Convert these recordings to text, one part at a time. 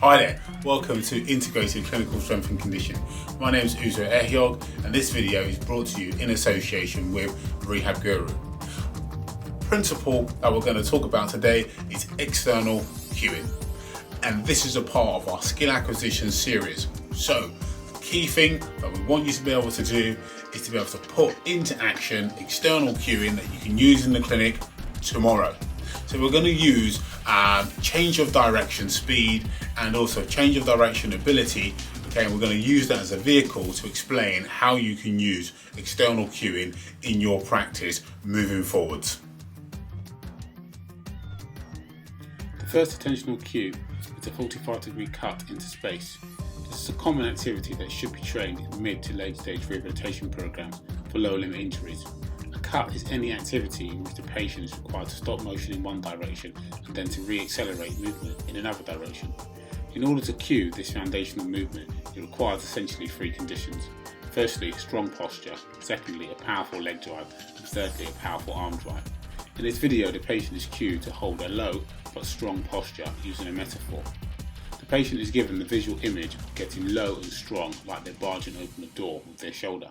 Hi there, welcome to Integrated Clinical Strength and Conditioning. My name is Uzo Ehyog and this video is brought to you in association with Rehab Guru. The principle that we're going to talk about today is external cueing, and this is a part of our skill acquisition series. So the key thing that we want you to be able to do is to be able to put into action external cueing that you can use in the clinic tomorrow. So we're going to use change of direction speed and also change of direction ability. Okay, and we're going to use that as a vehicle to explain how you can use external cueing in your practice moving forwards. The first attentional cue is a 45-degree cut into space. This is a common activity that should be trained in mid to late stage rehabilitation programs for lower limb injuries. A cut is any activity in which the patient is required to stop motion in one direction and then to re-accelerate movement in another direction. In order to cue this foundational movement, it requires essentially three conditions. Firstly, strong posture, secondly, a powerful leg drive, and thirdly, a powerful arm drive. In this video, the patient is cued to hold a low but strong posture using a metaphor. The patient is given the visual image of getting low and strong like they're barging open a door with their shoulder.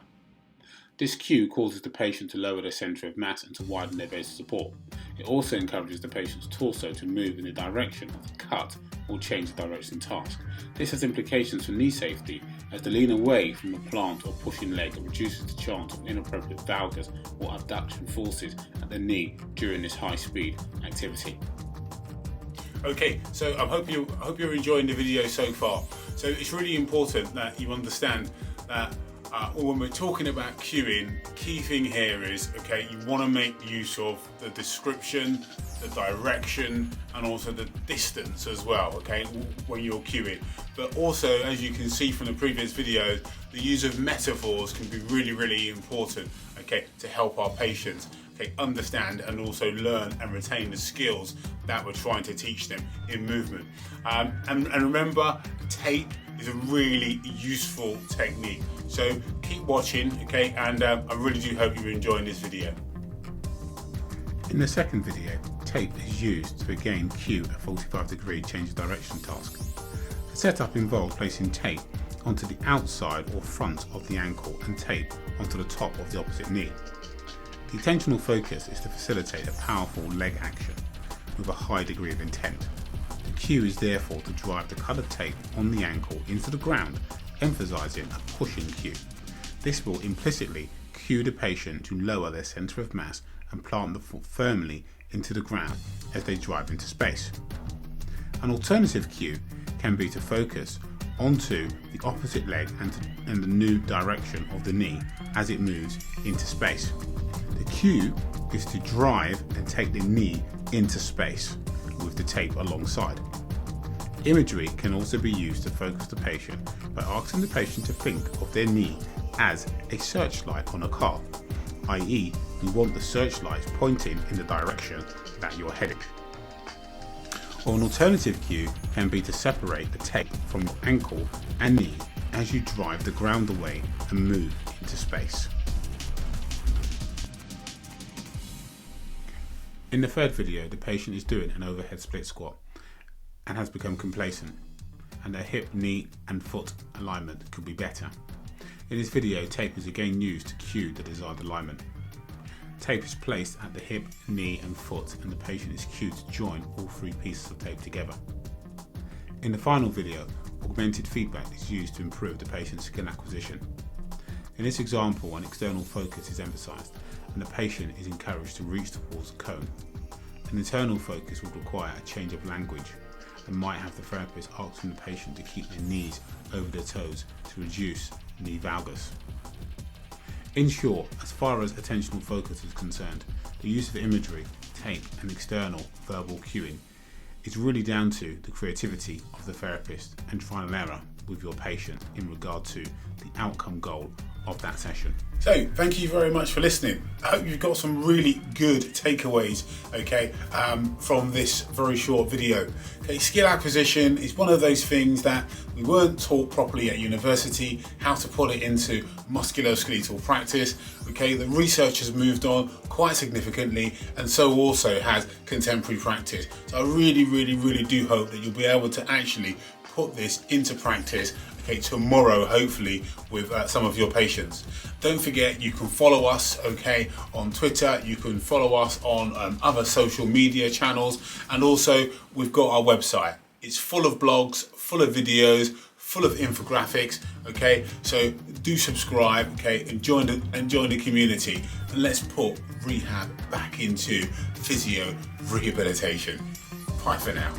This cue causes the patient to lower their centre of mass and to widen their base of support. It also encourages the patient's torso to move in the direction of the cut or change the direction task. This has implications for knee safety, as the lean away from the plant or pushing leg reduces the chance of inappropriate valgus or abduction forces at the knee during this high speed activity. Okay, so I hope you're enjoying the video so far. So it's really important that you understand that when we're talking about cueing, key thing here is, okay, you want to make use of the description, the direction, and also the distance as well, okay, when you're cueing. But also, as you can see from the previous videos, the use of metaphors can be really important, okay, to help our patients, okay, understand and also learn and retain the skills that we're trying to teach them in movement. And remember, tape is a really useful technique. So keep watching, okay, and I really do hope you're enjoying this video. In the second video, tape is used to again cue a 45-degree change of direction task. The setup involves placing tape onto the outside or front of the ankle and tape onto the top of the opposite knee. The attentional focus is to facilitate a powerful leg action with a high degree of intent. The cue is therefore to drive the coloured tape on the ankle into the ground, emphasising a pushing cue. This will implicitly cue the patient to lower their centre of mass and plant the foot firmly into the ground as they drive into space. An alternative cue can be to focus onto the opposite leg and the new direction of the knee as it moves into space. The cue is to drive and take the knee into space with the tape alongside. Imagery can also be used to focus the patient by asking the patient to think of their knee as a searchlight on a car, i.e. you want the searchlight pointing in the direction that you're heading. Or an alternative cue can be to separate the tape from your ankle and knee as you drive the ground away and move into space. In the third video, the patient is doing an overhead split squat and has become complacent, and their hip, knee and foot alignment could be better. In this video, tape is again used to cue the desired alignment. Tape is placed at the hip, knee and foot, and the patient is cued to join all three pieces of tape together. In the final video, augmented feedback is used to improve the patient's skill acquisition. In this example, an external focus is emphasised and the patient is encouraged to reach towards the cone. An internal focus would require a change of language and might have the therapist asking the patient to keep their knees over their toes to reduce knee valgus. In short, as far as attentional focus is concerned, the use of imagery, tape and external verbal cueing is really down to the creativity of the therapist and trial and error with your patient in regard to the outcome goal of that session. So thank you very much for listening. I hope you've got some really good takeaways, okay, from this very short video. Okay, skill acquisition is one of those things that we weren't taught properly at university, how to put it into musculoskeletal practice. Okay, the research has moved on quite significantly, and so also has contemporary practice. So I really do hope that you'll be able to actually put this into practice, okay, tomorrow, hopefully, with some of your patients. Don't forget, you can follow us, okay, on Twitter. You can follow us on other social media channels, and also we've got our website. It's full of blogs, full of videos, full of infographics, okay? So do subscribe, okay, and join the community, and let's put rehab back into physio rehabilitation. Bye for now.